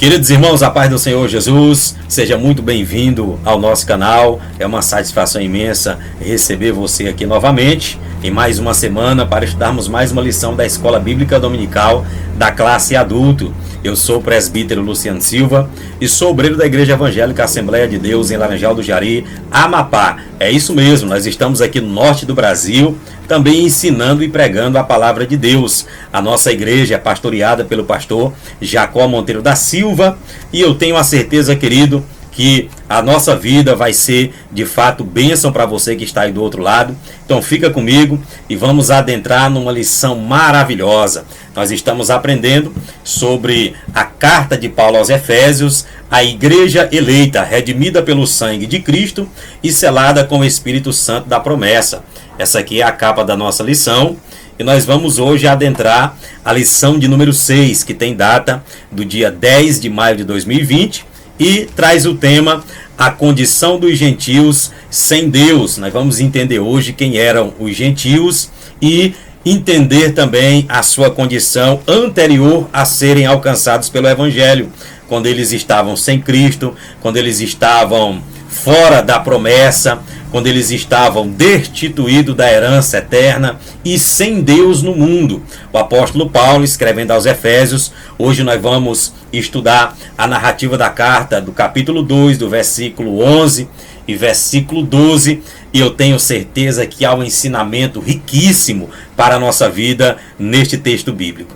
Queridos irmãos, a paz do Senhor Jesus, seja muito bem-vindo ao nosso canal. É uma satisfação imensa receber você aqui novamente em mais uma semana para estudarmos mais uma lição da Escola Bíblica Dominical da classe adulto. Eu sou o presbítero Luciano Silva e sou obreiro da Igreja Evangélica Assembleia de Deus em Laranjal do Jari, Amapá. É isso mesmo, nós estamos aqui no norte do Brasil, também ensinando e pregando a palavra de Deus. A nossa igreja é pastoreada pelo pastor Jacó Monteiro da Silva e eu tenho a certeza, querido, que a nossa vida vai ser de fato bênção para você que está aí do outro lado. Então fica comigo e vamos adentrar numa lição maravilhosa. Nós estamos aprendendo sobre a carta de Paulo aos Efésios, a igreja eleita, redimida pelo sangue de Cristo e selada com o Espírito Santo da promessa. Essa aqui é a capa da nossa lição e nós vamos hoje adentrar a lição de número 6, que tem data do dia 10 de maio de 2020 e traz o tema a condição dos gentios sem Deus. Nós vamos entender hoje quem eram os gentios e entender também a sua condição anterior a serem alcançados pelo Evangelho, quando eles estavam sem Cristo, quando eles estavam fora da promessa, quando eles estavam destituídos da herança eterna e sem Deus no mundo. O apóstolo Paulo, escrevendo aos Efésios, hoje nós vamos estudar a narrativa da carta do capítulo 2, do versículo 11 e versículo 12, e eu tenho certeza que há um ensinamento riquíssimo para a nossa vida neste texto bíblico.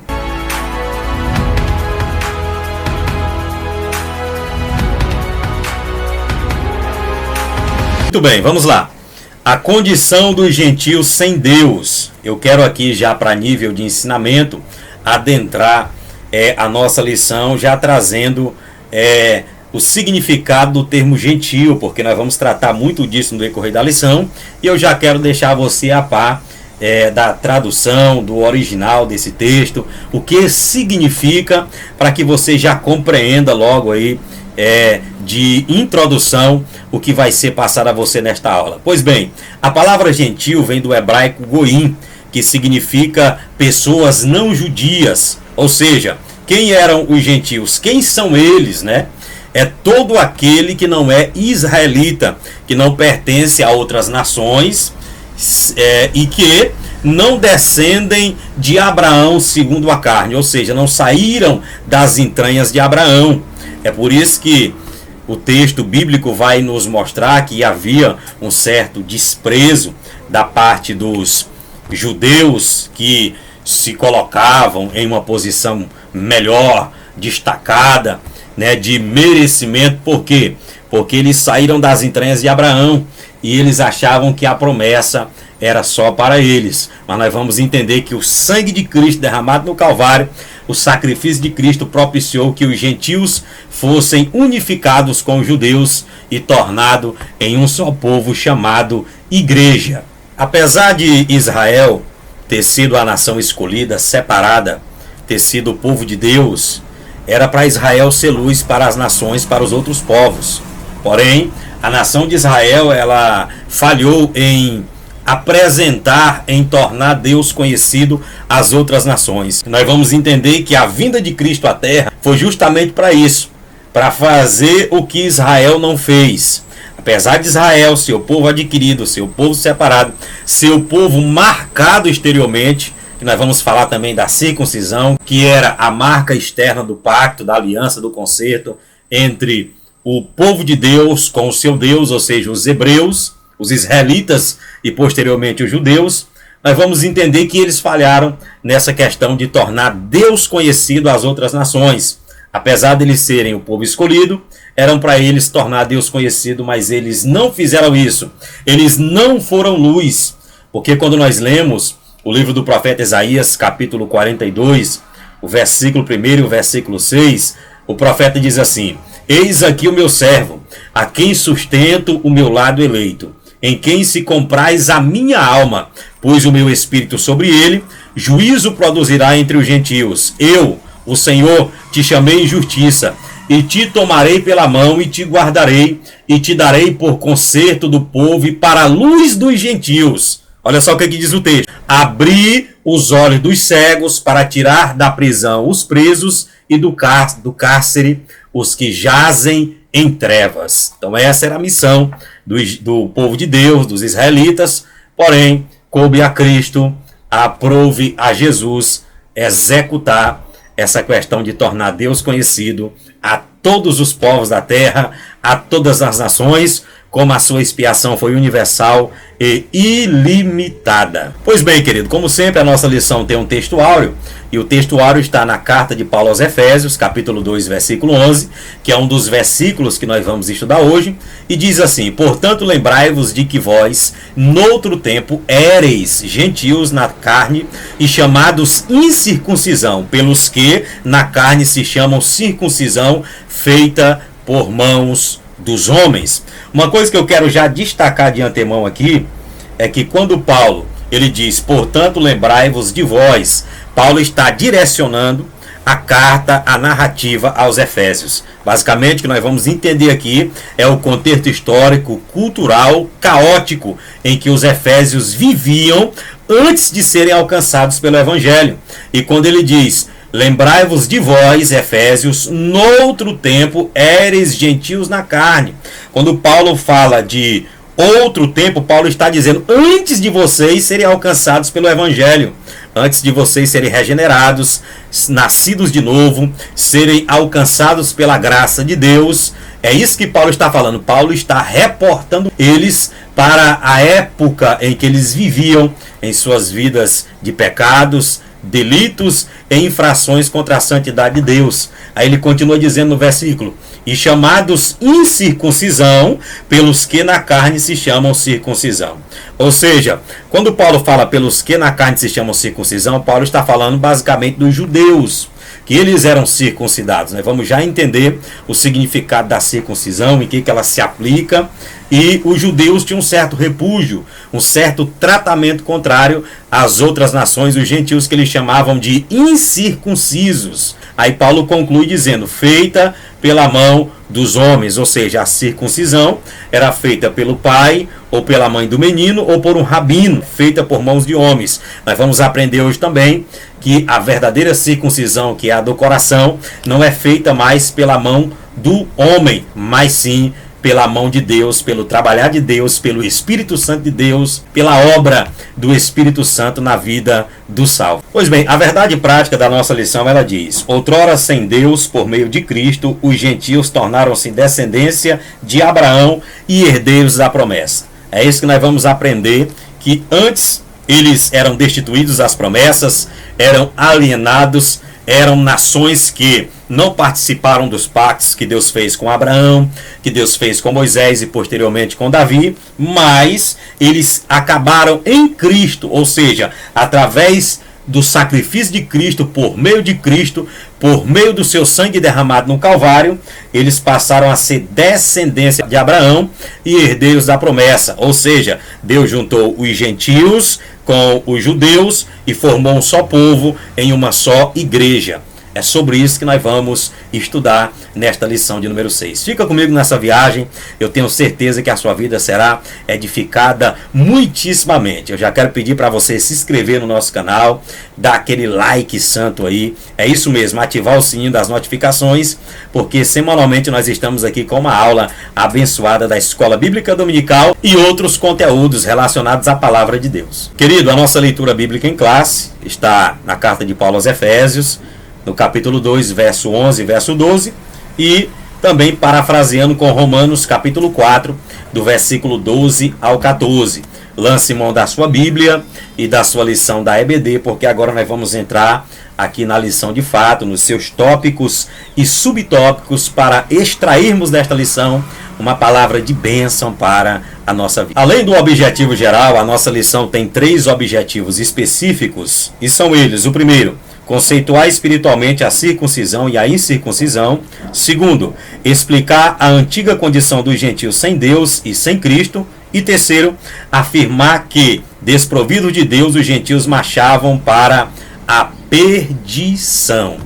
Muito bem, vamos lá. A condição dos gentios sem Deus. Eu quero aqui já para nível de ensinamento adentrar a nossa lição já trazendo o significado do termo gentio, porque nós vamos tratar muito disso no decorrer da lição e eu já quero deixar você a par da tradução, do original desse texto, o que significa, para que você já compreenda logo aí de introdução o que vai ser passado a você nesta aula. Pois bem, a palavra gentil vem do hebraico goim, que significa pessoas não judias, ou seja, quem eram os gentios? Quem são eles, né? É todo aquele que não é israelita, que não pertence a outras nações e que não descendem de Abraão segundo a carne, ou seja, não saíram das entranhas de Abraão. É por isso que o texto bíblico vai nos mostrar que havia um certo desprezo da parte dos judeus que se colocavam em uma posição melhor, destacada, né, de merecimento. Por quê? Porque eles saíram das entranhas de Abraão e eles achavam que a promessa era só para eles. Mas nós vamos entender que o sangue de Cristo derramado no Calvário, o sacrifício de Cristo propiciou que os gentios fossem unificados com os judeus e tornado em um só povo chamado igreja. Apesar de Israel ter sido a nação escolhida, separada, ter sido o povo de Deus, era para Israel ser luz para as nações, para os outros povos. Porém, a nação de Israel, ela falhou em apresentar, em tornar Deus conhecido às outras nações. Nós vamos entender que a vinda de Cristo à Terra foi justamente para isso, para fazer o que Israel não fez. Apesar de Israel, seu povo adquirido, seu povo separado, seu povo marcado exteriormente, que nós vamos falar também da circuncisão, que era a marca externa do pacto, da aliança, do concerto entre o povo de Deus com o seu Deus, ou seja, os hebreus, os israelitas e posteriormente os judeus. Nós vamos entender que eles falharam nessa questão de tornar Deus conhecido às outras nações. Apesar de eles serem o povo escolhido, eram para eles tornar Deus conhecido, mas eles não fizeram isso. Eles não foram luz, porque quando nós lemos o livro do profeta Isaías, capítulo 42, o versículo 1 e o versículo 6, o profeta diz assim: eis aqui o meu servo, a quem sustento o meu lado eleito, em quem se compraz a minha alma, pus o meu espírito sobre ele, juízo produzirá entre os gentios. Eu, o Senhor, te chamei em justiça, e te tomarei pela mão, e te guardarei, e te darei por conserto do povo, e para a luz dos gentios. Olha só o que diz o texto: abri os olhos dos cegos, para tirar da prisão os presos, e do cárcere os que jazem em trevas. Então essa era a missão do povo de Deus, dos israelitas, porém coube a Cristo, aprove a Jesus executar essa questão de tornar Deus conhecido a todos os povos da terra, a todas as nações, como a sua expiação foi universal e ilimitada. Pois bem, querido, como sempre, a nossa lição tem um texto áureo, e o texto áureo está na carta de Paulo aos Efésios, capítulo 2, versículo 11, que é um dos versículos que nós vamos estudar hoje, e diz assim: portanto, lembrai-vos de que vós, noutro tempo, éreis gentios na carne e chamados incircuncisão, pelos que na carne se chamam circuncisão feita por mãos dos homens. Uma coisa que eu quero já destacar de antemão aqui é que quando Paulo ele diz, portanto, lembrai-vos de vós, Paulo está direcionando a carta, a narrativa aos Efésios. Basicamente, o que nós vamos entender aqui é o contexto histórico, cultural, caótico em que os Efésios viviam antes de serem alcançados pelo Evangelho. E quando ele diz, lembrai-vos de vós, Efésios, noutro tempo éreis gentios na carne. Quando Paulo fala de outro tempo, Paulo está dizendo antes de vocês serem alcançados pelo Evangelho, antes de vocês serem regenerados, nascidos de novo, serem alcançados pela graça de Deus. É isso que Paulo está falando. Paulo está reportando eles para a época em que eles viviam em suas vidas de pecados, delitos e infrações contra a santidade de Deus. Aí ele continua dizendo no versículo, e chamados incircuncisão pelos que na carne se chamam circuncisão. Ou seja, quando Paulo fala pelos que na carne se chamam circuncisão, Paulo está falando basicamente dos judeus, que eles eram circuncidados. Nós vamos já entender o significado da circuncisão, em que ela se aplica. E os judeus tinham um certo repúdio, um certo tratamento contrário às outras nações, os gentios, que eles chamavam de incircuncisos. Aí Paulo conclui dizendo, feita pela mão dos homens, ou seja, a circuncisão era feita pelo pai ou pela mãe do menino ou por um rabino, feita por mãos de homens. Nós vamos aprender hoje também que a verdadeira circuncisão, que é a do coração, não é feita mais pela mão do homem, mas sim pela mão de Deus, pelo trabalhar de Deus, pelo Espírito Santo de Deus, pela obra do Espírito Santo na vida do salvo. Pois bem, a verdade prática da nossa lição, ela diz, outrora sem Deus, por meio de Cristo, os gentios tornaram-se descendência de Abraão e herdeiros da promessa. É isso que nós vamos aprender, que antes eles eram destituídos das promessas, eram alienados, eram nações que não participaram dos pactos que Deus fez com Abraão, que Deus fez com Moisés e posteriormente com Davi, mas eles acabaram em Cristo, ou seja, através do sacrifício de Cristo, por meio de Cristo, por meio do seu sangue derramado no Calvário, eles passaram a ser descendência de Abraão e herdeiros da promessa. Ou seja, Deus juntou os gentios com os judeus e formou um só povo em uma só igreja. É sobre isso que nós vamos estudar nesta lição de número 6. Fica comigo nessa viagem, eu tenho certeza que a sua vida será edificada muitíssimamente. Eu já quero pedir para você se inscrever no nosso canal, dar aquele like santo aí. É isso mesmo, ativar o sininho das notificações, porque semanalmente nós estamos aqui com uma aula abençoada da Escola Bíblica Dominical e outros conteúdos relacionados à Palavra de Deus. Querido, a nossa leitura bíblica em classe está na carta de Paulo aos Efésios, no capítulo 2, verso 11 e verso 12, e também parafraseando com Romanos, capítulo 4, do versículo 12 ao 14. Lance mão da sua Bíblia e da sua lição da EBD, porque agora nós vamos entrar aqui na lição de fato, nos seus tópicos e subtópicos, para extrairmos desta lição uma palavra de bênção para a nossa vida. Além do objetivo geral, a nossa lição tem 3 objetivos específicos, e são eles: o primeiro, conceituar espiritualmente a circuncisão e a incircuncisão. Segundo, explicar a antiga condição dos gentios sem Deus e sem Cristo. E terceiro, afirmar que, desprovidos de Deus, os gentios marchavam para a perdição.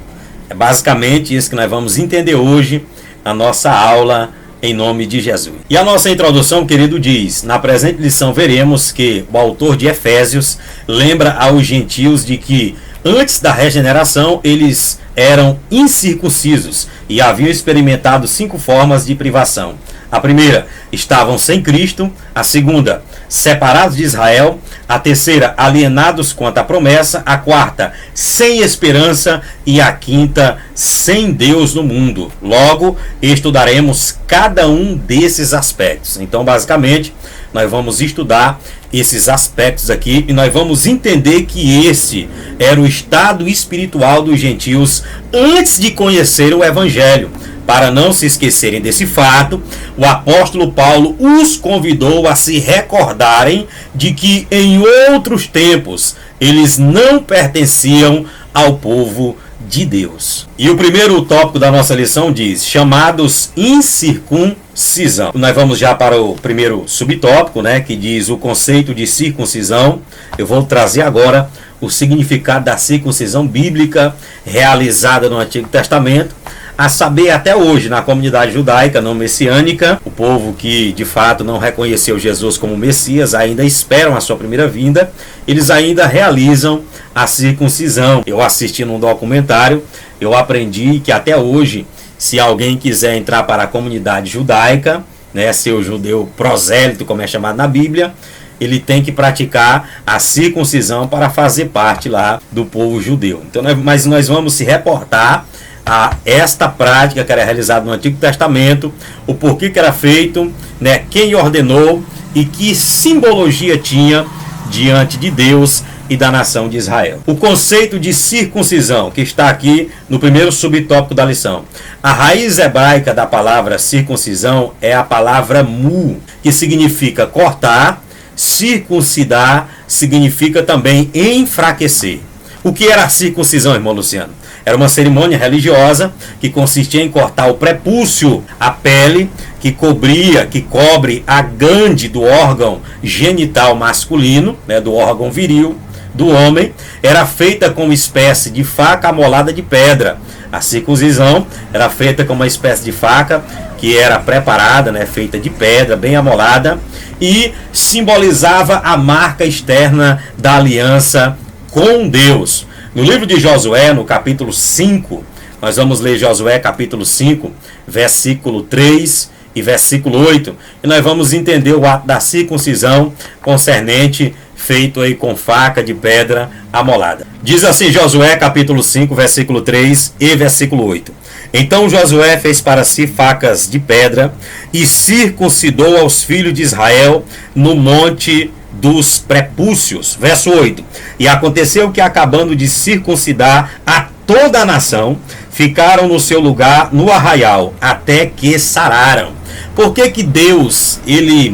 É basicamente isso que nós vamos entender hoje na nossa aula, em nome de Jesus. E a nossa introdução, querido, diz: na presente lição veremos que o autor de Efésios lembra aos gentios de que Antes da regeneração, eles eram incircuncisos e haviam experimentado 5 formas de privação. A primeira, estavam sem Cristo. A segunda, separados de Israel. A terceira, alienados quanto à promessa. A quarta, sem esperança. E a quinta, sem Deus no mundo. Logo, estudaremos cada um desses aspectos. Então, basicamente, nós vamos estudar esses aspectos aqui e nós vamos entender que esse era o estado espiritual dos gentios antes de conhecer o Evangelho. Para não se esquecerem desse fato, o apóstolo Paulo os convidou a se recordarem de que em outros tempos eles não pertenciam ao povo de Deus. E o primeiro tópico da nossa lição diz: chamados incircuncisão. Nós vamos já para o primeiro subtópico, né, que diz o conceito de circuncisão. Eu vou trazer agora o significado da circuncisão bíblica realizada no Antigo Testamento, a saber, até hoje, na comunidade judaica não messiânica, o povo que de fato não reconheceu Jesus como Messias, ainda esperam a sua primeira vinda, eles ainda realizam a circuncisão. Eu assisti num documentário, eu aprendi que até hoje, se alguém quiser entrar para a comunidade judaica, né, ser o judeu prosélito, como é chamado na Bíblia, ele tem que praticar a circuncisão para fazer parte lá do povo judeu. Então, mas nós vamos se reportar a esta prática que era realizada no Antigo Testamento, o porquê que era feito, né, quem ordenou e que simbologia tinha diante de Deus e da nação de Israel. O conceito de circuncisão, que está aqui no primeiro subtópico da lição. A raiz hebraica da palavra circuncisão é a palavra mu, que significa cortar. Circuncidar significa também enfraquecer. O que era a circuncisão, irmão Luciano? Era uma cerimônia religiosa que consistia em cortar o prepúcio, a pele que cobre a glande do órgão genital masculino, né, do órgão viril do homem. Era feita com uma espécie de faca amolada de pedra. A circuncisão era feita com uma espécie de faca que era preparada, né, feita de pedra, bem amolada, e simbolizava a marca externa da aliança com Deus. No livro de Josué, no capítulo 5, nós vamos ler Josué capítulo 5, versículo 3 e versículo 8, e nós vamos entender o ato da circuncisão concernente, feito aí com faca de pedra amolada. Diz assim Josué capítulo 5, versículo 3 e versículo 8. Então Josué fez para si facas de pedra e circuncidou aos filhos de Israel no monte dos prepúcios. Verso 8. E aconteceu que, acabando de circuncidar a toda a nação, ficaram no seu lugar no arraial, até que sararam. Por que Deus, ele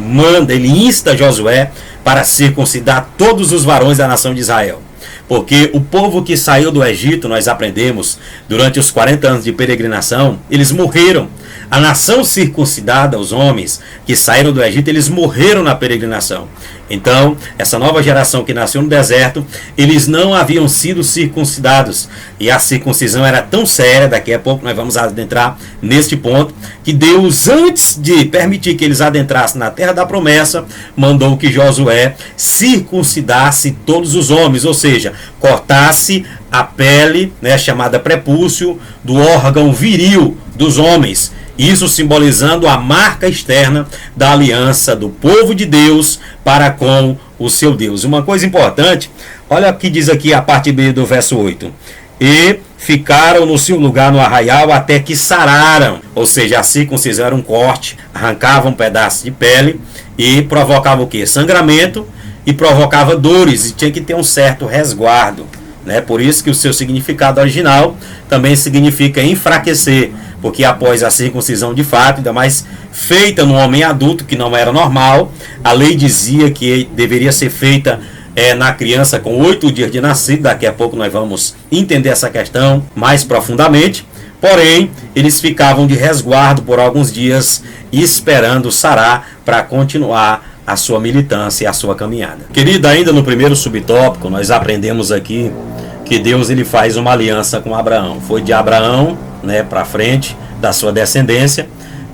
insta Josué para circuncidar todos os varões da nação de Israel? Porque o povo que saiu do Egito, nós aprendemos, durante os 40 anos de peregrinação, eles morreram. A nação circuncidada, os homens que saíram do Egito, eles morreram na peregrinação. Então, essa nova geração que nasceu no deserto, eles não haviam sido circuncidados. E a circuncisão era tão séria, daqui a pouco nós vamos adentrar neste ponto, que Deus, antes de permitir que eles adentrassem na terra da promessa, mandou que Josué circuncidasse todos os homens, ou seja, cortasse a pele, né, chamada prepúcio, do órgão viril dos homens. Isso simbolizando a marca externa da aliança do povo de Deus para com o seu Deus. Uma coisa importante, olha o que diz aqui a parte B do verso 8. E ficaram no seu lugar no arraial até que sararam. Ou seja, a circuncisão era um corte, arrancava um pedaço de pele e provocava o quê? Sangramento e provocava dores, e tinha que ter um certo resguardo, né? Por isso que o seu significado original também significa enfraquecer, porque após a circuncisão de fato, ainda mais feita no homem adulto, que não era normal, a lei dizia que deveria ser feita na criança com 8 dias de nascido. Daqui a pouco nós vamos entender essa questão mais profundamente. Porém, eles ficavam de resguardo por alguns dias, esperando sarar para continuar a sua militância e a sua caminhada. Querida, ainda no primeiro subtópico, nós aprendemos aqui que Deus, ele faz uma aliança com Abraão. Foi de Abraão, né, para frente da sua descendência,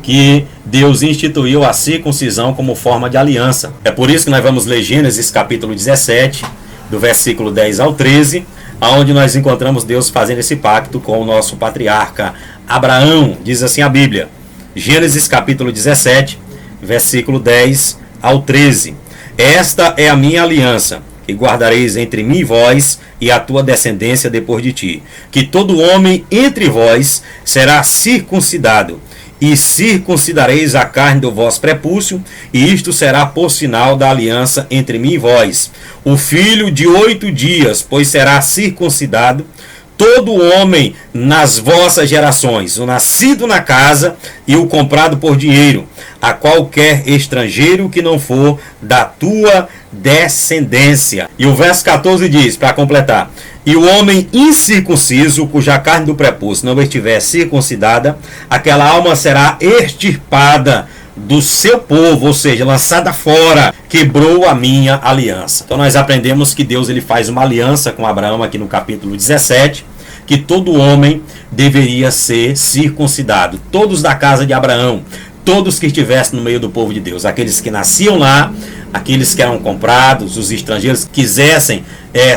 que Deus instituiu a circuncisão como forma de aliança. É por isso que nós vamos ler Gênesis capítulo 17, do versículo 10 ao 13, onde nós encontramos Deus fazendo esse pacto com o nosso patriarca Abraão. Diz assim a Bíblia, Gênesis capítulo 17, versículo 10 ao 13. Esta é a minha aliança, que guardareis entre mim e vós e a tua descendência depois de ti, que todo homem entre vós será circuncidado, e circuncidareis a carne do vosso prepúcio, e isto será por sinal da aliança entre mim e vós. O filho de 8 dias, pois será circuncidado, todo homem nas vossas gerações, o nascido na casa e o comprado por dinheiro, a qualquer estrangeiro que não for da tua descendência. E o verso 14 diz, para completar, e o homem incircunciso, cuja carne do prepúcio não estiver circuncidada, aquela alma será extirpada do seu povo, ou seja, lançada fora, quebrou a minha aliança. Então nós aprendemos que Deus ele faz uma aliança com Abraão aqui no capítulo 17, que todo homem deveria ser circuncidado, todos da casa de Abraão, todos que estivessem no meio do povo de Deus, aqueles que nasciam lá, aqueles que eram comprados, os estrangeiros que quisessem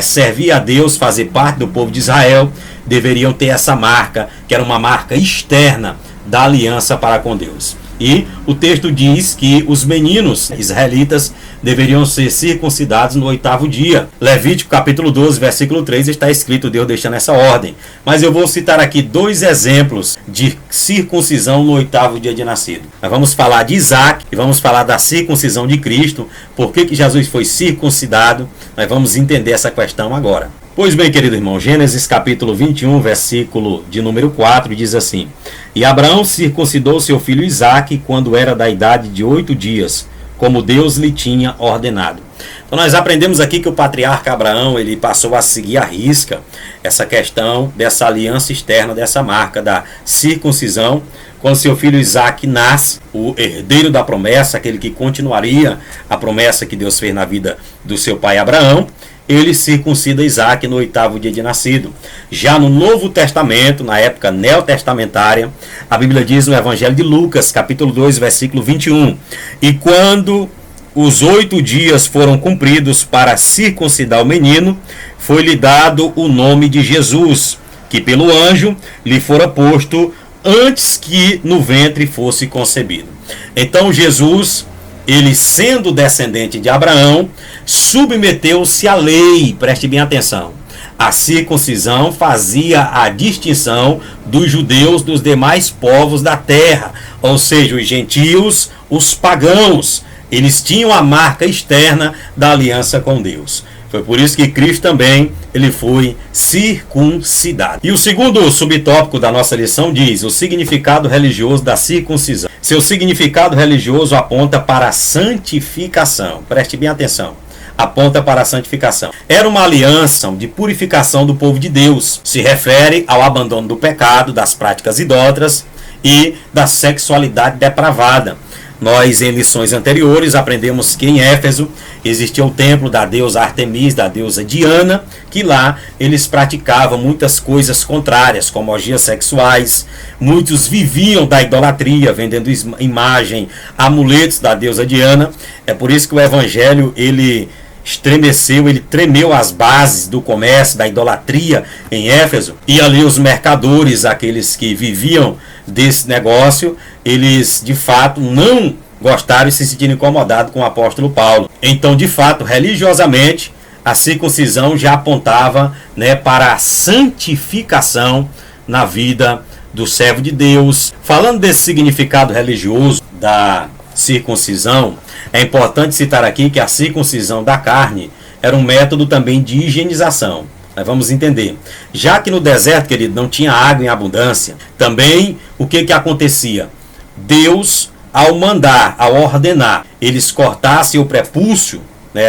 servir a Deus, fazer parte do povo de Israel, deveriam ter essa marca, que era uma marca externa da aliança para com Deus. E o texto diz que os meninos israelitas deveriam ser circuncidados no 8º dia. Levítico capítulo 12, versículo 3 está escrito Deus deixando essa ordem. Mas eu vou citar aqui 2 exemplos de circuncisão no 8º dia de nascido. Nós vamos falar de Isaac e vamos falar da circuncisão de Cristo. Por que Jesus foi circuncidado? Nós vamos entender essa questão agora. Pois bem, querido irmão, Gênesis capítulo 21, versículo de número 4, diz assim: E Abraão circuncidou seu filho Isaque quando era da idade de 8 dias, como Deus lhe tinha ordenado. Então nós aprendemos aqui que o patriarca Abraão, ele passou a seguir à risca essa questão dessa aliança externa, dessa marca da circuncisão. Quando seu filho Isaque nasce, o herdeiro da promessa, aquele que continuaria a promessa que Deus fez na vida do seu pai Abraão, ele circuncida Isaque no 8º dia de nascido. Já no Novo Testamento, na época neotestamentária, a Bíblia diz no Evangelho de Lucas, capítulo 2, versículo 21, e quando os 8 dias foram cumpridos para circuncidar o menino, foi-lhe dado o nome de Jesus, que pelo anjo lhe fora posto antes que no ventre fosse concebido. Então Jesus, ele sendo descendente de Abraão, submeteu-se à lei. Preste bem atenção. A circuncisão fazia a distinção dos judeus dos demais povos da terra, ou seja, os gentios, os pagãos. Eles tinham a marca externa da aliança com Deus. Foi por isso que Cristo também ele foi circuncidado. E o segundo subtópico da nossa lição diz o significado religioso da circuncisão. Seu significado religioso aponta para a santificação. Preste bem atenção. Aponta para a santificação. Era uma aliança de purificação do povo de Deus. Se refere ao abandono do pecado, das práticas idólatras e da sexualidade depravada. Nós, em lições anteriores, aprendemos que em Éfeso existia o templo da deusa Artemis, da deusa Diana, que lá eles praticavam muitas coisas contrárias, como orgias sexuais. Muitos viviam da idolatria, vendendo imagem, amuletos da deusa Diana. É por isso que o Evangelho, ele estremeceu, ele tremeu as bases do comércio, da idolatria em Éfeso. E ali os mercadores, aqueles que viviam desse negócio, eles de fato não gostaram e se sentiram incomodados com o apóstolo Paulo. Então, de fato, religiosamente, a circuncisão já apontava, para a santificação na vida do servo de Deus. Falando desse significado religioso da circuncisão, é importante citar aqui que a circuncisão da carne era um método também de higienização. Nós vamos entender. Já que no deserto, querido, não tinha água em abundância, também o que acontecia? Deus, ao mandar, ao ordenar, eles cortassem o prepúcio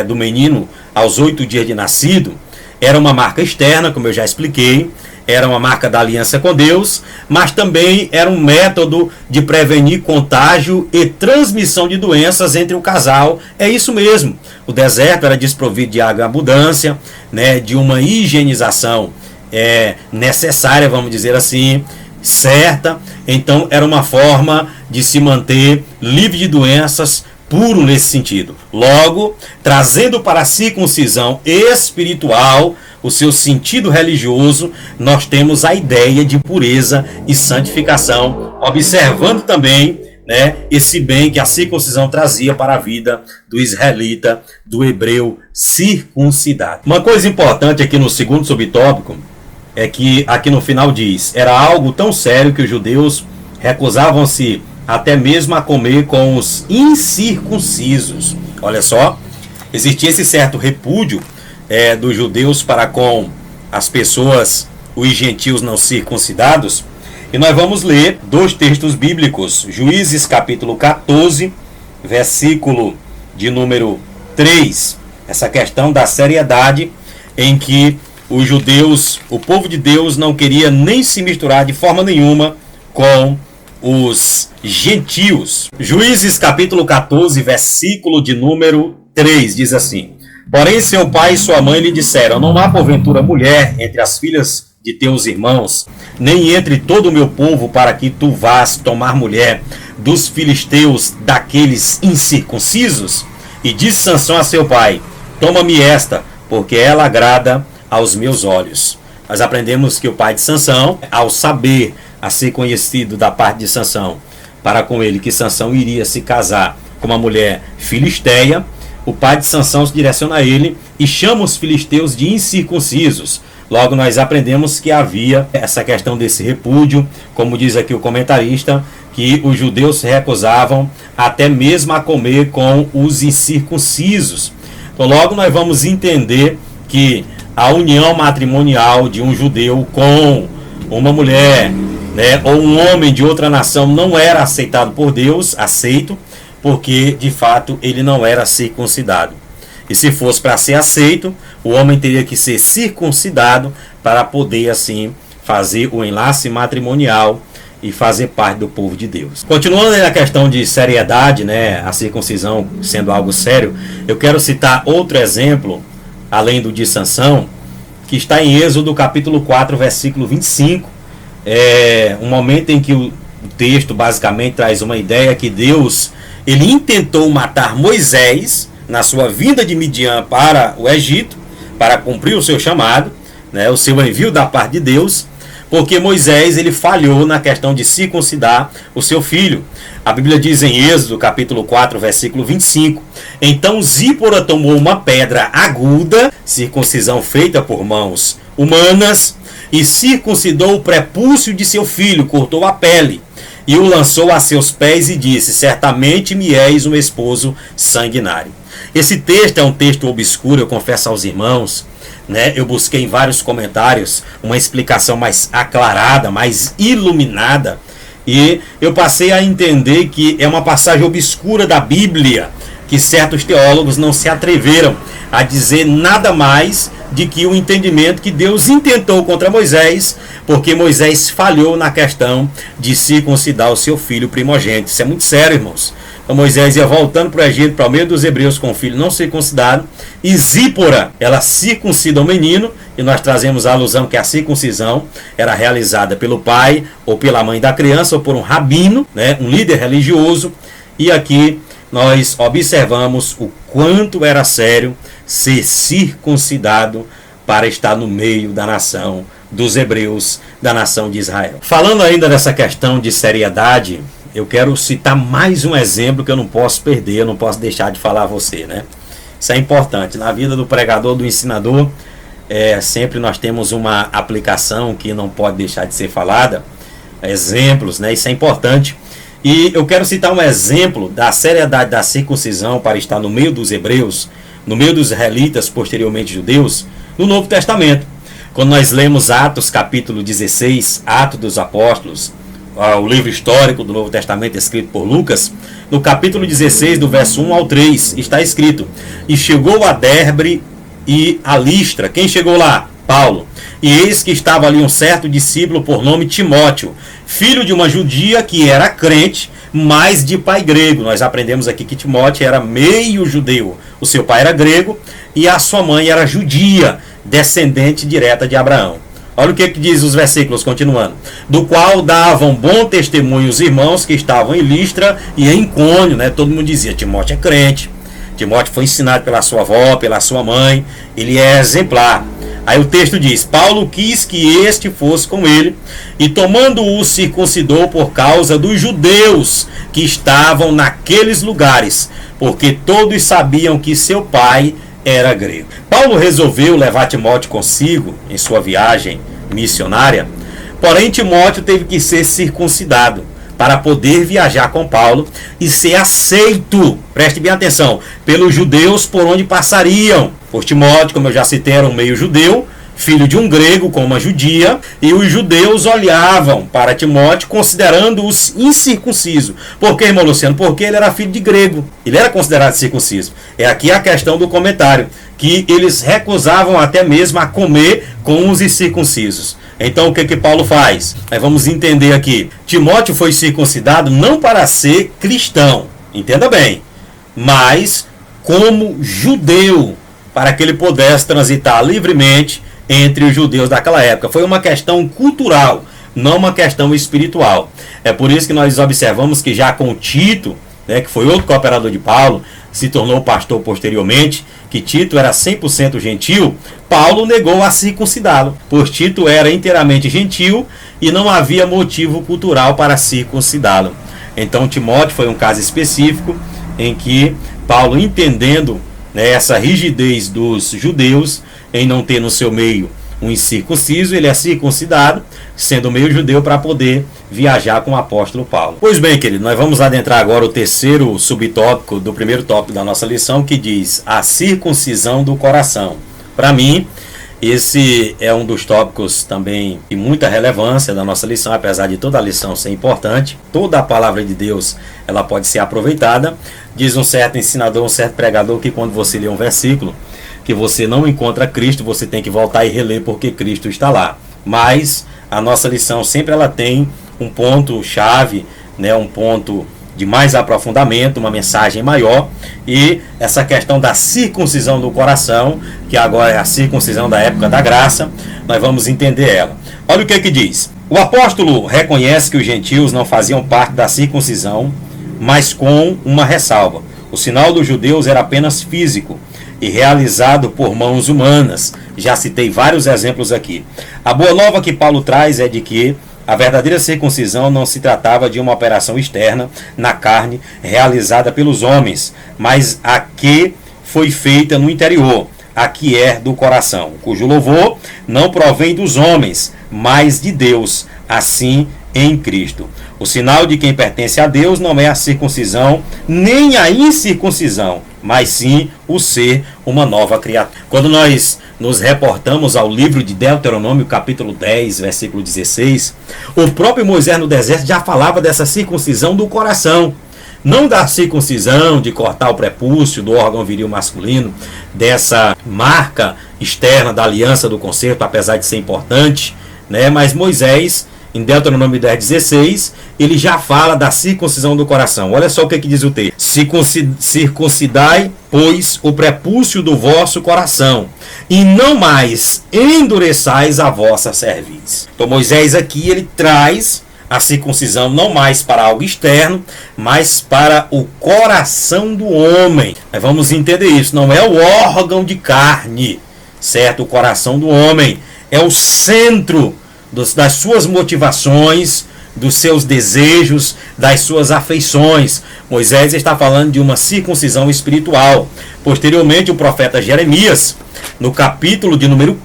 do menino aos 8 dias de nascido, era uma marca externa, como eu já expliquei, era uma marca da aliança com Deus, mas também era um método de prevenir contágio e transmissão de doenças entre o casal. É isso mesmo. O deserto era desprovido de água em abundância, de uma higienização necessária, vamos dizer assim, certa. Então era uma forma de se manter livre de doenças, puro nesse sentido. Logo, trazendo para a circuncisão espiritual o seu sentido religioso, nós temos a ideia de pureza e santificação, observando também, né, esse bem que a circuncisão trazia para a vida do israelita, do hebreu circuncidado. Uma coisa importante aqui no segundo subtópico é que aqui no final diz: era algo tão sério que os judeus recusavam-se até mesmo a comer com os incircuncisos. Olha só, existia esse certo repúdio dos judeus para com as pessoas, os gentios não circuncidados. E nós vamos ler dois textos bíblicos. Juízes capítulo 14, versículo de número 3. Essa questão da seriedade em que os judeus, o povo de Deus, não queria nem se misturar de forma nenhuma com os gentios. Juízes capítulo 14, versículo de número 3, diz assim: porém seu pai e sua mãe lhe disseram: não há porventura mulher entre as filhas de teus irmãos, nem entre todo o meu povo, para que tu vás tomar mulher dos filisteus, daqueles incircuncisos? E disse Sansão a seu pai: toma-me esta, porque ela agrada aos meus olhos. Nós aprendemos que o pai de Sansão, ao saber, a ser conhecido da parte de Sansão para com ele, que Sansão iria se casar com uma mulher filisteia, o pai de Sansão se direciona a ele e chama os filisteus de incircuncisos. Logo nós aprendemos que havia essa questão desse repúdio, como diz aqui o comentarista, que os judeus se recusavam até mesmo a comer com os incircuncisos. Então logo nós vamos entender que a união matrimonial de um judeu com uma mulher, né, ou um homem de outra nação não era aceitado por Deus, porque de fato ele não era circuncidado. E se fosse para ser aceito, o homem teria que ser circuncidado para poder assim fazer o enlace matrimonial e fazer parte do povo de Deus. Continuando na questão de seriedade, né, a circuncisão sendo algo sério, eu quero citar outro exemplo, além do de Sansão, que está em Êxodo capítulo 4, versículo 25. Um momento em que o texto basicamente traz uma ideia que Deus, ele intentou matar Moisés na sua vinda de Midian para o Egito, para cumprir o seu chamado, né, o seu envio da parte de Deus, porque Moisés ele falhou na questão de circuncidar o seu filho. A Bíblia diz em Êxodo capítulo 4, versículo 25: então Zípora tomou uma pedra aguda, circuncisão feita por mãos humanas, e circuncidou o prepúcio de seu filho, cortou a pele, e o lançou a seus pés e disse: certamente me és um esposo sanguinário. Esse texto é um texto obscuro, eu confesso aos irmãos, né? Eu busquei em vários comentários uma explicação mais aclarada, mais iluminada, e eu passei a entender que é uma passagem obscura da Bíblia, que certos teólogos não se atreveram a dizer nada mais de que o entendimento que Deus intentou contra Moisés, porque Moisés falhou na questão de circuncidar o seu filho primogênito. Isso é muito sério, irmãos. Então Moisés ia voltando para o Egito, para o meio dos hebreus, com o filho não circuncidado, e Zípora, ela circuncida o menino, e nós trazemos a alusão que a circuncisão era realizada pelo pai, ou pela mãe da criança, ou por um rabino, né, um líder religioso, e aqui nós observamos o quanto era sério ser circuncidado para estar no meio da nação dos hebreus, da nação de Israel. Falando ainda dessa questão de seriedade, eu quero citar mais um exemplo que eu não posso perder, eu não posso deixar de falar a você, né? Isso é importante. Na vida do pregador, do ensinador, sempre nós temos uma aplicação que não pode deixar de ser falada, exemplos, né? Isso é importante. E eu quero citar um exemplo da seriedade da circuncisão para estar no meio dos hebreus, no meio dos israelitas, posteriormente judeus, no Novo Testamento. Quando nós lemos Atos capítulo 16, Atos dos Apóstolos, o livro histórico do Novo Testamento escrito por Lucas, no capítulo 16, do verso 1 ao 3, está escrito: e chegou a Derbe e a Listra. Quem chegou lá? Paulo. E eis que estava ali um certo discípulo por nome Timóteo, filho de uma judia que era crente, mas de pai grego. Nós aprendemos aqui que Timóteo era meio judeu. O seu pai era grego e a sua mãe era judia, descendente direta de Abraão. Olha o que diz os versículos, continuando. Do qual davam bom testemunho os irmãos que estavam em Listra e em Icônio, né? Todo mundo dizia, Timóteo é crente. Timóteo foi ensinado pela sua avó, pela sua mãe. Ele é exemplar. Aí o texto diz, Paulo quis que este fosse com ele, e tomando-o circuncidou por causa dos judeus que estavam naqueles lugares, porque todos sabiam que seu pai era grego. Paulo resolveu levar Timóteo consigo em sua viagem missionária, porém Timóteo teve que ser circuncidado para poder viajar com Paulo e ser aceito, preste bem atenção, pelos judeus por onde passariam. Por Timóteo, como eu já citei, era um meio judeu, filho de um grego com uma judia, e os judeus olhavam para Timóteo considerando-os incircunciso. Por que, irmão Luciano? Porque ele era filho de grego, ele era considerado circunciso. É aqui a questão do comentário, que eles recusavam até mesmo a comer com os incircuncisos. Então o que Paulo faz? Vamos entender aqui. Timóteo foi circuncidado não para ser cristão, entenda bem, mas como judeu, para que ele pudesse transitar livremente entre os judeus daquela época. Foi uma questão cultural, não uma questão espiritual. É por isso que nós observamos que já com Tito, né, que foi outro cooperador de Paulo, se tornou pastor posteriormente, que Tito era 100% gentil, Paulo negou a circuncidá-lo, pois Tito era inteiramente gentil e não havia motivo cultural para circuncidá-lo. Então Timóteo foi um caso específico em que Paulo, entendendo, né, essa rigidez dos judeus em não ter no seu meio um incircunciso, ele é circuncidado, sendo meio judeu, para poder viajar com o apóstolo Paulo. Pois bem, querido, nós vamos adentrar agora o terceiro subtópico do primeiro tópico da nossa lição, que diz a circuncisão do coração. Para mim, esse é um dos tópicos também de muita relevância da nossa lição, apesar de toda a lição ser importante. Toda a palavra de Deus, ela pode ser aproveitada. Diz um certo ensinador, um certo pregador, que quando você lê um versículo que você não encontra Cristo, você tem que voltar e reler, porque Cristo está lá. Mas a nossa lição sempre ela tem um ponto chave, né, um ponto de mais aprofundamento, uma mensagem maior, e essa questão da circuncisão do coração, que agora é a circuncisão da época da graça, nós vamos entender ela. Olha o que diz. O apóstolo reconhece que os gentios não faziam parte da circuncisão, mas com uma ressalva. O sinal dos judeus era apenas físico e realizado por mãos humanas. Já citei vários exemplos aqui. A boa nova que Paulo traz é de que a verdadeira circuncisão não se tratava de uma operação externa na carne realizada pelos homens, mas a que foi feita no interior, a que é do coração, cujo louvor não provém dos homens, mas de Deus, assim em Cristo. O sinal de quem pertence a Deus não é a circuncisão, nem a incircuncisão, mas sim o ser uma nova criatura. Quando nós nos reportamos ao livro de Deuteronômio, capítulo 10, versículo 16, o próprio Moisés no deserto já falava dessa circuncisão do coração. Não da circuncisão, de cortar o prepúcio do órgão viril masculino, dessa marca externa da aliança do concerto, apesar de ser importante, né? Mas Moisés, em Deuteronômio 10:16, ele já fala da circuncisão do coração. Olha só o que diz o texto. Circuncidai, pois, o prepúcio do vosso coração, e não mais endureçais a vossa cerviz. Então Moisés aqui, ele traz a circuncisão não mais para algo externo, mas para o coração do homem. Mas vamos entender isso, não é o órgão de carne, certo? O coração do homem é o centro das suas motivações, dos seus desejos, das suas afeições. Moisés está falando de uma circuncisão espiritual. Posteriormente, o profeta Jeremias, no capítulo de número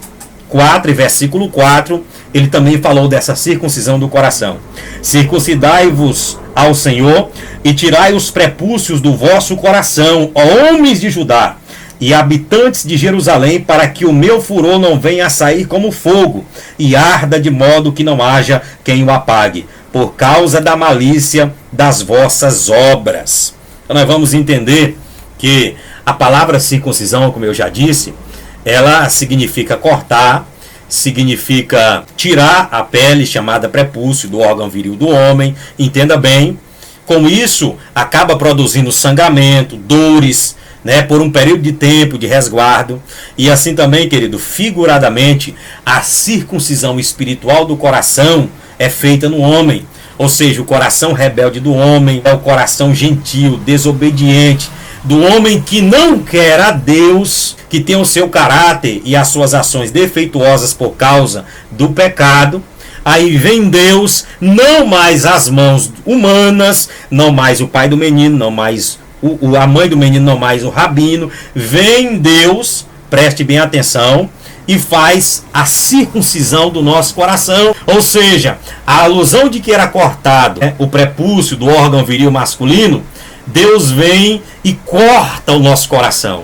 4, versículo 4, ele também falou dessa circuncisão do coração. Circuncidai-vos ao Senhor e tirai os prepúcios do vosso coração, ó homens de Judá e habitantes de Jerusalém, para que o meu furor não venha a sair como fogo e arda de modo que não haja quem o apague, por causa da malícia das vossas obras. Então nós vamos entender que a palavra circuncisão, como eu já disse, ela significa cortar, significa tirar a pele, chamada prepúcio, do órgão viril do homem. Entenda bem, com isso acaba produzindo sangramento, dores, né, por um período de tempo de resguardo. E assim também, querido, figuradamente, a circuncisão espiritual do coração é feita no homem. Ou seja, o coração rebelde do homem é o coração gentil, desobediente, do homem que não quer a Deus, que tem o seu caráter e as suas ações defeituosas por causa do pecado. Aí vem Deus, não mais as mãos humanas, não mais o pai do menino, não mais a mãe do menino, não mais o rabino. Vem Deus, preste bem atenção, e faz a circuncisão do nosso coração. Ou seja, a alusão de que era cortado o prepúcio do órgão viril masculino, Deus vem e corta o nosso coração,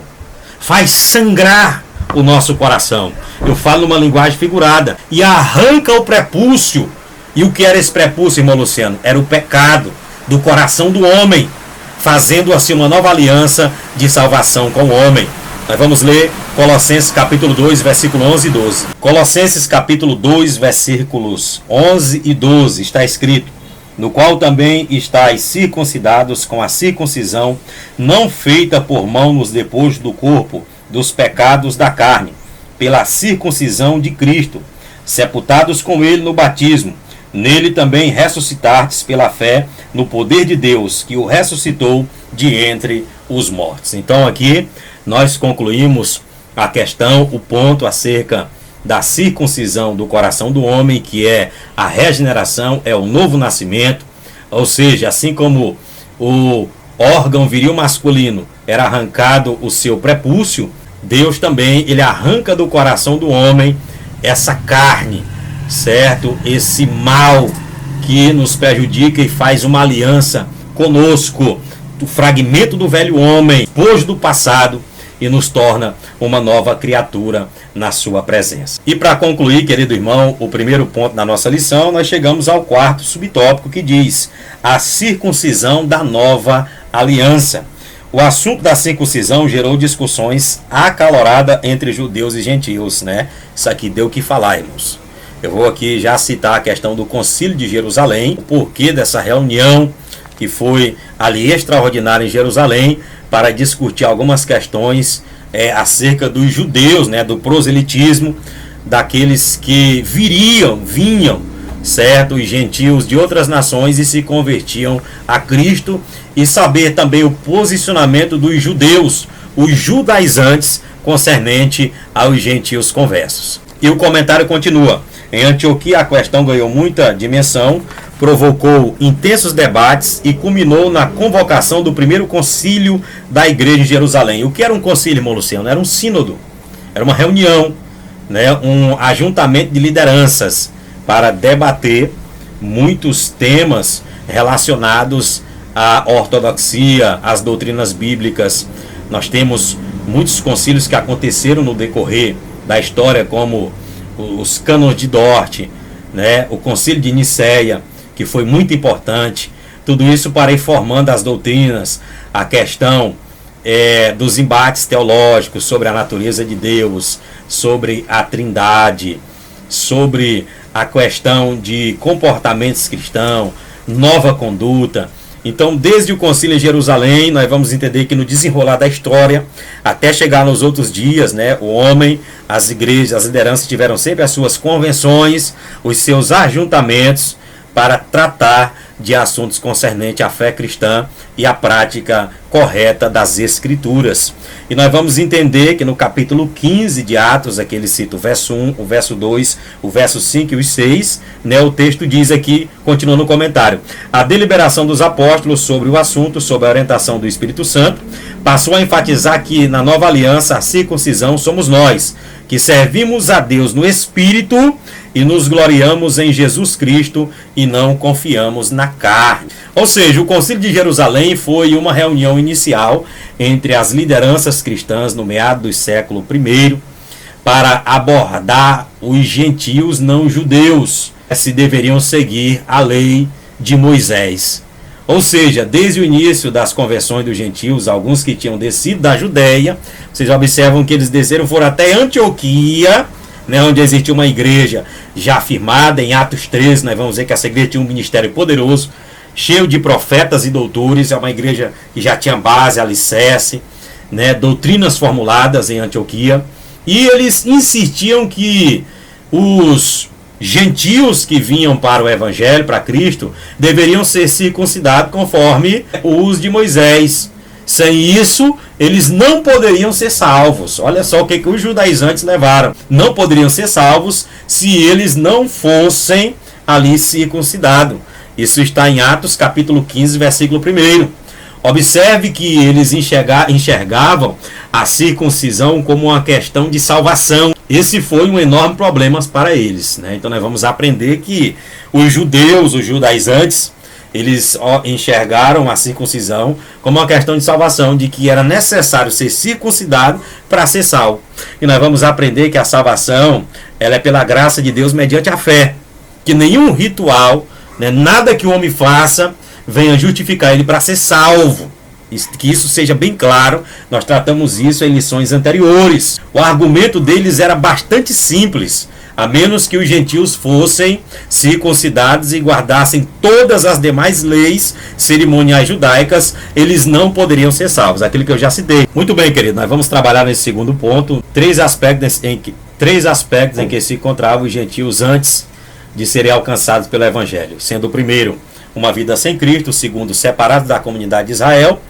faz sangrar o nosso coração. Eu falo numa linguagem figurada. E arranca o prepúcio. E o que era esse prepúcio, irmão Luciano? Era o pecado do coração do homem, fazendo assim uma nova aliança de salvação com o homem. Nós vamos ler Colossenses capítulo 2, versículo 11 e 12. Colossenses capítulo 2, versículos 11 e 12, está escrito: no qual também estáis circuncidados com a circuncisão não feita por mão nos depojos do corpo, dos pecados da carne, pela circuncisão de Cristo, sepultados com ele no batismo, nele também ressuscitastes pela fé no poder de Deus, que o ressuscitou de entre os mortos. Então aqui nós concluímos a questão, o ponto acerca da circuncisão do coração do homem, que é a regeneração, é o novo nascimento. Ou seja, assim como o órgão viril masculino era arrancado o seu prepúcio, Deus também, ele arranca do coração do homem essa carne, certo? Esse mal que nos prejudica e faz uma aliança conosco, o fragmento do velho homem, depois do passado, e nos torna uma nova criatura na sua presença. E para concluir, querido irmão, o primeiro ponto da nossa lição, nós chegamos ao quarto subtópico, que diz a circuncisão da nova aliança. O assunto da circuncisão gerou discussões acaloradas entre judeus e gentios, né? Isso aqui deu o que falar, irmãos. Eu vou aqui já citar a questão do Concílio de Jerusalém, o porquê dessa reunião que foi ali extraordinária em Jerusalém, para discutir algumas questões acerca dos judeus, né, do proselitismo, daqueles que vinham, certo, os gentios de outras nações e se convertiam a Cristo, e saber também o posicionamento dos judeus, os judaizantes, concernente aos gentios conversos. E o comentário continua. Em Antioquia a questão ganhou muita dimensão, provocou intensos debates e culminou na convocação do primeiro concílio da igreja de Jerusalém. O que era um concílio, irmão Luciano? Era um sínodo, era uma reunião, né, um ajuntamento de lideranças para debater muitos temas relacionados à ortodoxia, às doutrinas bíblicas. Nós temos muitos concílios que aconteceram no decorrer da história, como os cânones de Dort, né, o concílio de Nicéia, que foi muito importante. Tudo isso para ir formando as doutrinas, a questão dos embates teológicos sobre a natureza de Deus, sobre a Trindade, sobre a questão de comportamentos cristãos, nova conduta. Então, desde o concílio em Jerusalém, nós vamos entender que no desenrolar da história, até chegar nos outros dias, né, o homem, as igrejas, as lideranças tiveram sempre as suas convenções, os seus ajuntamentos para tratar de assuntos concernentes à fé cristã e à prática correta das Escrituras. E nós vamos entender que no capítulo 15 de Atos, aqui ele cita o verso 1, o verso 2, o verso 5 e o 6, né, o texto diz aqui, continuando o comentário: a deliberação dos apóstolos sobre o assunto, sob a orientação do Espírito Santo, passou a enfatizar que na nova aliança a circuncisão somos nós, que servimos a Deus no Espírito e nos gloriamos em Jesus Cristo e não confiamos na carne. Ou seja, o Concílio de Jerusalém foi uma reunião inicial entre as lideranças cristãs no meado do século I para abordar os gentios não judeus, se deveriam seguir a lei de Moisés. Ou seja, desde o início das conversões dos gentios, alguns que tinham descido da Judéia, vocês observam que eles desceram, foram até Antioquia, né, onde existia uma igreja já firmada. Em Atos 13, nós vamos ver que essa igreja tinha um ministério poderoso, cheio de profetas e doutores. É uma igreja que já tinha base, alicerce, né, doutrinas formuladas em Antioquia, e eles insistiam que os gentios que vinham para o Evangelho, para Cristo, deveriam ser circuncidados conforme os de Moisés. Sem isso, eles não poderiam ser salvos. Olha só o que os judaizantes levaram. Não poderiam ser salvos se eles não fossem ali circuncidados. Isso está em Atos capítulo 15, versículo 1. Observe que eles enxergavam a circuncisão como uma questão de salvação. Esse foi um enorme problema para eles, né? Então nós vamos aprender que os judeus, os judaizantes, eles enxergaram a circuncisão como uma questão de salvação, de que era necessário ser circuncidado para ser salvo. E nós vamos aprender que a salvação, ela é pela graça de Deus mediante a fé. Que nenhum ritual, né, nada que o homem faça, venha justificar ele para ser salvo. Que isso seja bem claro, nós tratamos isso em lições anteriores. O argumento deles era bastante simples. A menos que os gentios fossem circuncidados e guardassem todas as demais leis cerimoniais judaicas, eles não poderiam ser salvos. Aquilo que eu já citei. Muito bem, querido, nós vamos trabalhar nesse segundo ponto. Três aspectos em que se encontravam os gentios antes de serem alcançados pelo Evangelho. Sendo o primeiro, uma vida sem Cristo. O segundo, separados da comunidade de Israel.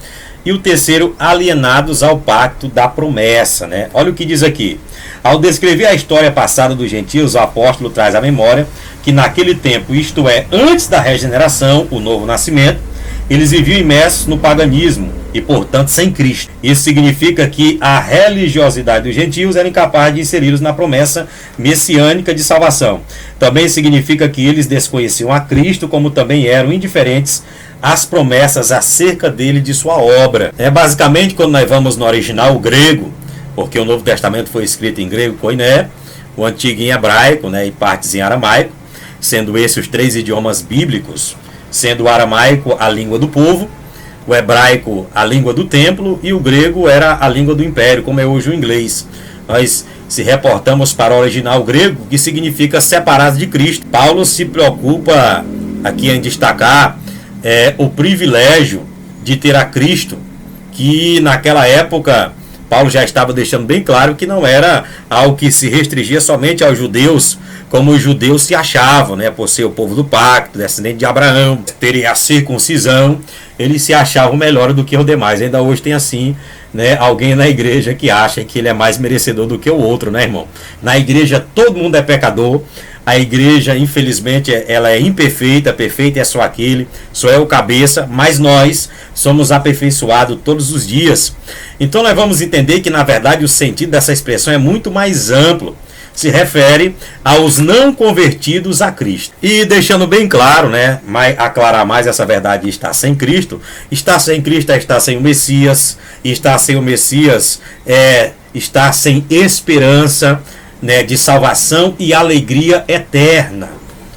E o terceiro, alienados ao pacto da promessa, né? Olha o que diz aqui. Ao descrever a história passada dos gentios, o apóstolo traz à memória que naquele tempo, isto é, antes da regeneração, o novo nascimento, eles viviam imersos no paganismo e, portanto, sem Cristo. Isso significa que a religiosidade dos gentios era incapaz de inseri-los na promessa messiânica de salvação. Também significa que eles desconheciam a Cristo, como também eram indiferentes às promessas acerca dele e de sua obra. Basicamente, quando nós vamos no original, o grego, porque o Novo Testamento foi escrito em grego, koiné, o antigo em hebraico, né, e partes em aramaico, sendo esses os três idiomas bíblicos, sendo o aramaico a língua do povo, o hebraico a língua do templo e o grego era a língua do império, como é hoje o inglês. Nós se reportamos para o original grego, que significa separados de Cristo. Paulo se preocupa aqui em destacar o privilégio de ter a Cristo, que naquela época Paulo já estava deixando bem claro que não era algo que se restringia somente aos judeus, como os judeus se achavam, né, por ser o povo do pacto, descendente de Abraão, terem a circuncisão, eles se achavam melhor do que os demais. Ainda hoje tem assim, né, alguém na igreja que acha que ele é mais merecedor do que o outro, né, irmão? Na igreja todo mundo é pecador. A igreja, infelizmente, ela é imperfeita, perfeita é só aquele, só é o cabeça, mas nós somos aperfeiçoados todos os dias. Então nós vamos entender que, na verdade, o sentido dessa expressão é muito mais amplo. Se refere aos não convertidos a Cristo. E deixando bem claro, né, aclarar mais essa verdade de estar sem Cristo. Estar sem Cristo é estar sem o Messias. E estar sem o Messias é estar sem esperança, né, de salvação e alegria eterna.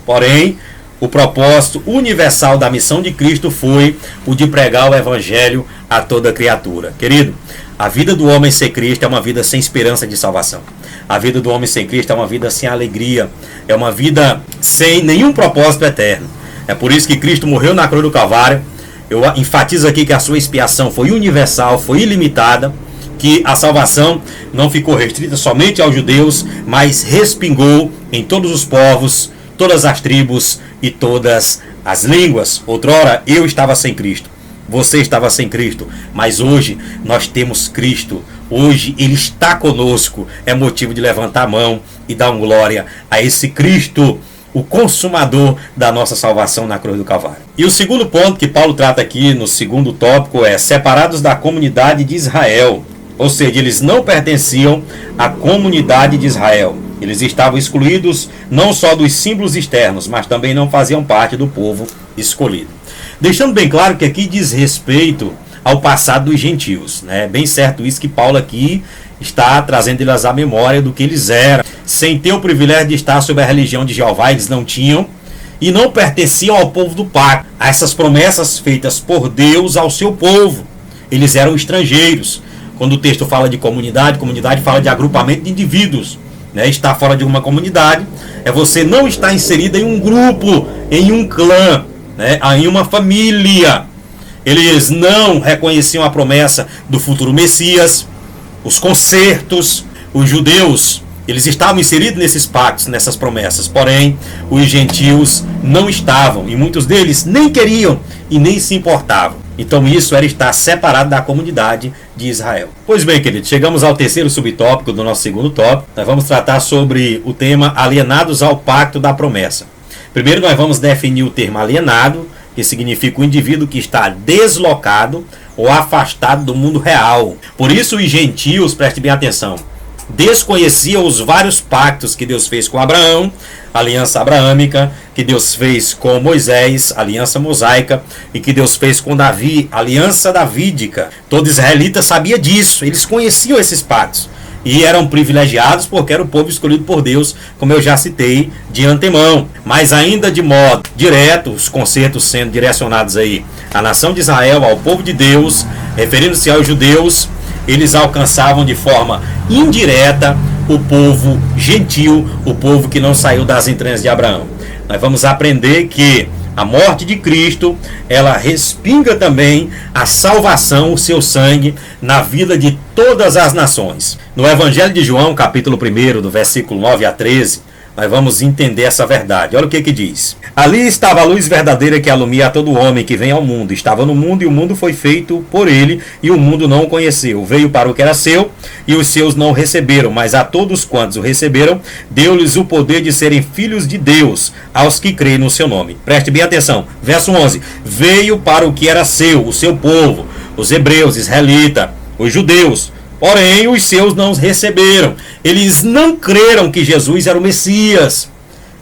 Porém, o propósito universal da missão de Cristo foi o de pregar o Evangelho a toda criatura. Querido, a vida do homem sem Cristo é uma vida sem esperança de salvação. A vida do homem sem Cristo é uma vida sem alegria. É uma vida sem nenhum propósito eterno. É por isso que Cristo morreu na cruz do Calvário. Eu enfatizo aqui que a sua expiação foi universal, foi ilimitada, que a salvação não ficou restrita somente aos judeus, mas respingou em todos os povos, todas as tribos e todas as línguas. Outrora eu estava sem Cristo, você estava sem Cristo, mas hoje nós temos Cristo. Hoje Ele está conosco. É motivo de levantar a mão e dar uma glória a esse Cristo, o consumador da nossa salvação na cruz do Calvário. E o segundo ponto que Paulo trata aqui no segundo tópico é separados da comunidade de Israel. Ou seja, eles não pertenciam à comunidade de Israel. Eles estavam excluídos não só dos símbolos externos, mas também não faziam parte do povo escolhido. Deixando bem claro que aqui diz respeito ao passado dos gentios, né? Bem certo isso que Paulo aqui está trazendo eles à memória do que eles eram. Sem ter o privilégio de estar sob a religião de Jeová, eles não tinham e não pertenciam ao povo do pacto, a essas promessas feitas por Deus ao seu povo. Eles eram estrangeiros. Quando o texto fala de comunidade, comunidade fala de agrupamento de indivíduos, né? Estar fora de uma comunidade é você não estar inserido em um grupo, em um clã, né? Em uma família. Eles não reconheciam a promessa do futuro Messias, os concertos. Os judeus, eles estavam inseridos nesses pactos, nessas promessas, porém os gentios não estavam, e muitos deles nem queriam e nem se importavam. Então isso era estar separado da comunidade de Israel. Pois bem, queridos, chegamos ao terceiro subtópico do nosso segundo tópico. Nós vamos tratar sobre o tema alienados ao pacto da promessa. Primeiro nós vamos definir o termo alienado, que significa o indivíduo que está deslocado ou afastado do mundo real. Por isso os gentios, preste bem atenção, desconheciam os vários pactos que Deus fez com Abraão, aliança abraâmica, que Deus fez com Moisés, aliança mosaica, e que Deus fez com Davi, aliança davídica. Todo israelita sabia disso, eles conheciam esses pactos e eram privilegiados porque era o povo escolhido por Deus, como eu já citei de antemão. Mas ainda de modo direto, os concertos sendo direcionados aí à nação de Israel, ao povo de Deus, referindo-se aos judeus, eles alcançavam de forma indireta o povo gentil, o povo que não saiu das entranhas de Abraão. Nós vamos aprender que a morte de Cristo, ela respinga também a salvação, o seu sangue, na vida de todas as nações. No Evangelho de João, capítulo 1, do versículo 9 a 13, nós vamos entender essa verdade. Olha o que diz. Ali estava a luz verdadeira que alumia a todo homem que vem ao mundo. Estava no mundo e o mundo foi feito por ele e o mundo não o conheceu. Veio para o que era seu e os seus não o receberam. Mas a todos quantos o receberam, deu-lhes o poder de serem filhos de Deus, aos que creem no seu nome. Preste bem atenção. Verso 11. Veio para o que era seu, o seu povo, os hebreus, israelita, os judeus. Porém, os seus não os receberam. Eles não creram que Jesus era o Messias,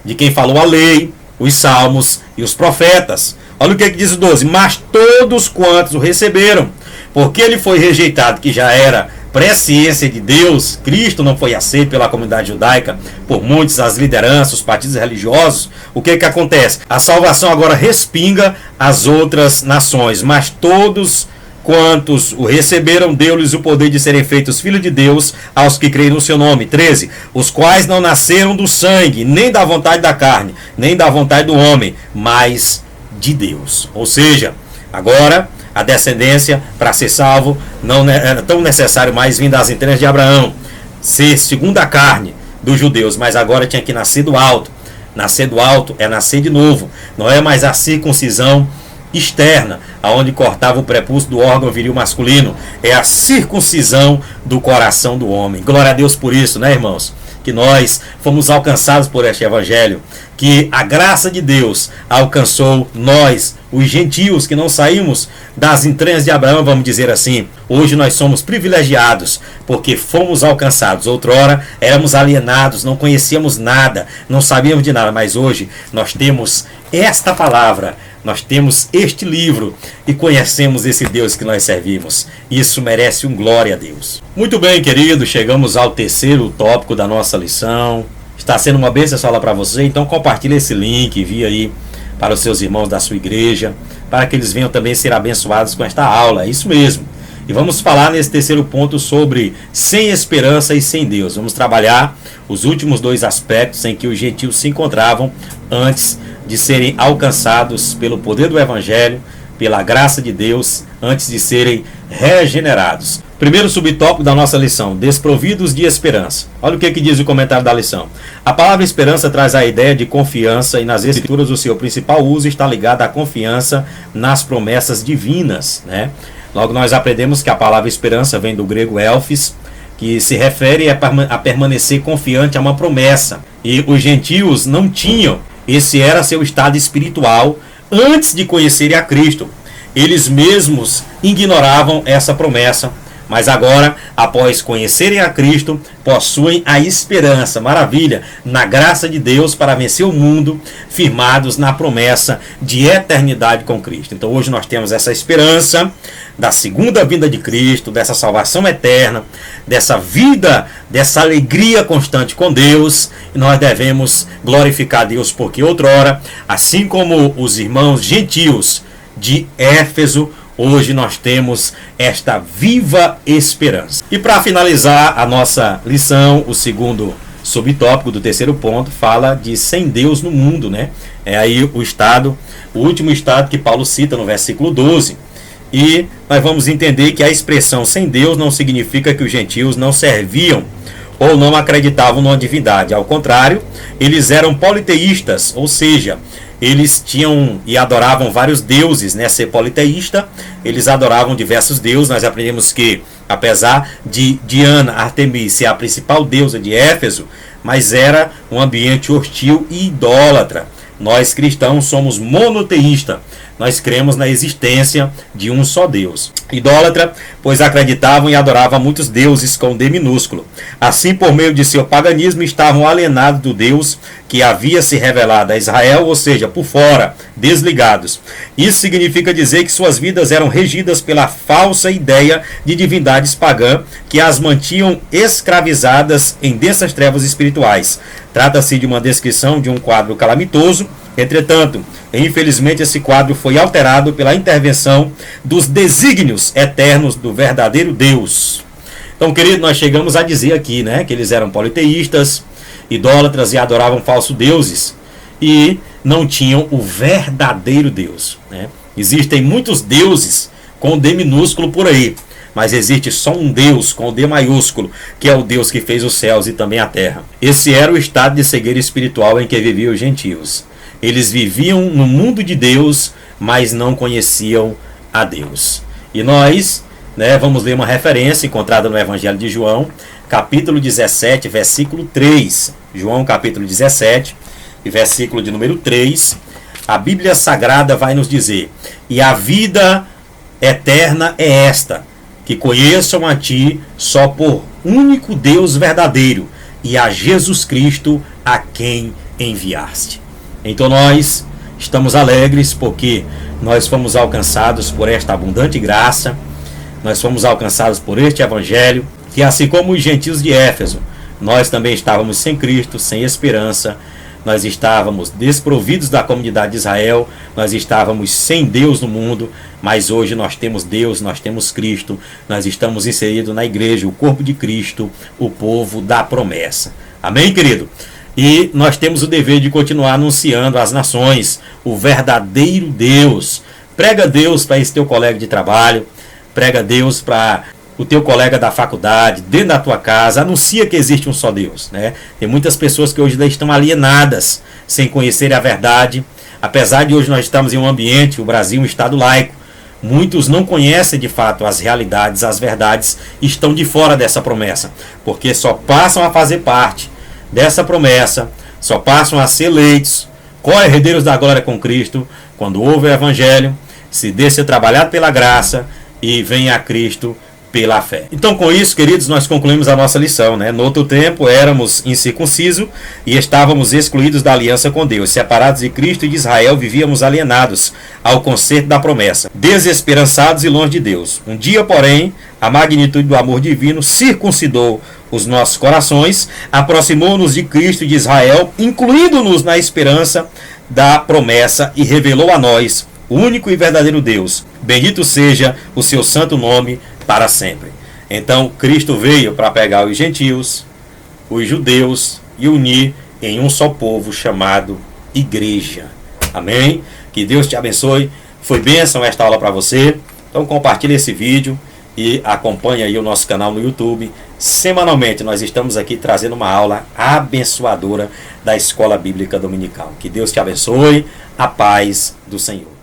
de quem falou a lei, os salmos e os profetas. Olha o que diz o 12. Mas todos quantos o receberam, porque ele foi rejeitado, que já era presciência de Deus, Cristo não foi aceito pela comunidade judaica, por muitos, as lideranças, os partidos religiosos. O que acontece? A salvação agora respinga as outras nações, mas todos quantos o receberam, deu-lhes o poder de serem feitos filhos de Deus, aos que creem no seu nome. 13. Os quais não nasceram do sangue, nem da vontade da carne, nem da vontade do homem, mas de Deus. Ou seja, agora a descendência, para ser salvo, não era tão necessário mais vir das entranhas de Abraão, ser segundo a carne dos judeus, mas agora tinha que nascer do alto. Nascer do alto é nascer de novo. Não é mais a circuncisão externa, aonde cortava o prepúcio do órgão viril masculino, é a circuncisão do coração do homem. Glória a Deus por isso, né, irmãos? Que nós fomos alcançados por este evangelho, que a graça de Deus alcançou nós, os gentios, que não saímos das entranhas de Abraão, vamos dizer assim. Hoje nós somos privilegiados, porque fomos alcançados. Outrora éramos alienados, não conhecíamos nada, não sabíamos de nada, mas hoje nós temos esta palavra, nós temos este livro e conhecemos esse Deus que nós servimos. Isso merece um glória a Deus. Muito bem, querido, chegamos ao terceiro tópico da nossa lição. Está sendo uma bênção essa aula para você, então compartilhe esse link, envie aí para os seus irmãos da sua igreja, para que eles venham também ser abençoados com esta aula. É isso mesmo. E vamos falar nesse terceiro ponto sobre sem esperança e sem Deus. Vamos trabalhar os últimos dois aspectos em que os gentios se encontravam antes de serem alcançados pelo poder do Evangelho, pela graça de Deus, antes de serem regenerados. Primeiro subtópico da nossa lição, desprovidos de esperança. Olha o que diz o comentário da lição. A palavra esperança traz a ideia de confiança e nas escrituras o seu principal uso está ligado à confiança nas promessas divinas, né? Logo nós aprendemos que a palavra esperança vem do grego elfis, que se refere a permanecer confiante a uma promessa. E os gentios não tinham. Esse era seu estado espiritual antes de conhecerem a Cristo. Eles mesmos ignoravam essa promessa, mas agora, após conhecerem a Cristo, possuem a esperança, maravilha, na graça de Deus para vencer o mundo, firmados na promessa de eternidade com Cristo. Então hoje nós temos essa esperança da segunda vinda de Cristo, dessa salvação eterna, dessa vida, dessa alegria constante com Deus, e nós devemos glorificar a Deus, porque outrora, assim como os irmãos gentios de Éfeso, hoje nós temos esta viva esperança. E para finalizar a nossa lição, o segundo subtópico do terceiro ponto fala de sem Deus no mundo, né? É aí o último estado que Paulo cita no versículo 12. E nós vamos entender que a expressão sem Deus não significa que os gentios não serviam ou não acreditavam numa divindade. Ao contrário, eles eram politeístas, ou seja, eles tinham e adoravam vários deuses, né? Ser politeísta, eles adoravam diversos deuses. Nós aprendemos que, apesar de Diana, Artemis ser a principal deusa de Éfeso, mas era um ambiente hostil e idólatra. Nós cristãos somos monoteístas. Nós cremos na existência de um só Deus. Idólatra, pois acreditavam e adoravam muitos deuses com D minúsculo. Assim, por meio de seu paganismo, estavam alienados do Deus que havia se revelado a Israel, ou seja, por fora, desligados. Isso significa dizer que suas vidas eram regidas pela falsa ideia de divindades pagãs que as mantinham escravizadas em densas trevas espirituais. Trata-se de uma descrição de um quadro calamitoso. Entretanto, infelizmente esse quadro foi alterado pela intervenção dos desígnios eternos do verdadeiro Deus. Então, querido, nós chegamos a dizer aqui, né, que eles eram politeístas, idólatras e adoravam falsos deuses e não tinham o verdadeiro Deus, né? Existem muitos deuses com D minúsculo por aí, mas existe só um Deus com D maiúsculo, que é o Deus que fez os céus e também a terra. Esse era o estado de cegueira espiritual em que viviam os gentios. Eles viviam no mundo de Deus, mas não conheciam a Deus. E nós, né, vamos ler uma referência encontrada no Evangelho de João, capítulo 17, versículo 3. João, capítulo 17, e versículo de número 3. A Bíblia Sagrada vai nos dizer: e a vida eterna é esta, que conheçam a Ti só por único Deus verdadeiro, e a Jesus Cristo a quem enviaste. Então nós estamos alegres porque nós fomos alcançados por esta abundante graça, nós fomos alcançados por este Evangelho, que assim como os gentios de Éfeso, nós também estávamos sem Cristo, sem esperança, nós estávamos desprovidos da comunidade de Israel, nós estávamos sem Deus no mundo, mas hoje nós temos Deus, nós temos Cristo, nós estamos inseridos na igreja, o corpo de Cristo, o povo da promessa. Amém, querido? E nós temos o dever de continuar anunciando às nações o verdadeiro Deus. Prega Deus para esse teu colega de trabalho, prega Deus para o teu colega da faculdade, dentro da tua casa, anuncia que existe um só Deus, né? Tem muitas pessoas que hoje estão alienadas, sem conhecer a verdade. Apesar de hoje nós estamos em um ambiente, o Brasil, um estado laico, muitos não conhecem de fato as realidades, as verdades, estão de fora dessa promessa, porque só passam a fazer parte dessa promessa, só passam a ser eleitos, co-herdeiros da glória com Cristo, quando ouve o Evangelho, se deixa trabalhar pela graça e vem a Cristo pela fé. Então, com isso, queridos, nós concluímos a nossa lição, né? No outro tempo, éramos incircuncisos e estávamos excluídos da aliança com Deus. Separados de Cristo e de Israel, vivíamos alienados ao concerto da promessa, desesperançados e longe de Deus. Um dia, porém, a magnitude do amor divino circuncidou os nossos corações, aproximou-nos de Cristo e de Israel, incluindo-nos na esperança da promessa e revelou a nós o único e verdadeiro Deus. Bendito seja o seu santo nome para sempre. Então, Cristo veio para pegar os gentios, os judeus e unir em um só povo chamado igreja. Amém? Que Deus te abençoe. Foi bênção esta aula para você. Então, compartilhe esse vídeo e acompanhe aí o nosso canal no YouTube. Semanalmente nós estamos aqui trazendo uma aula abençoadora da Escola Bíblica Dominical. Que Deus te abençoe. A paz do Senhor.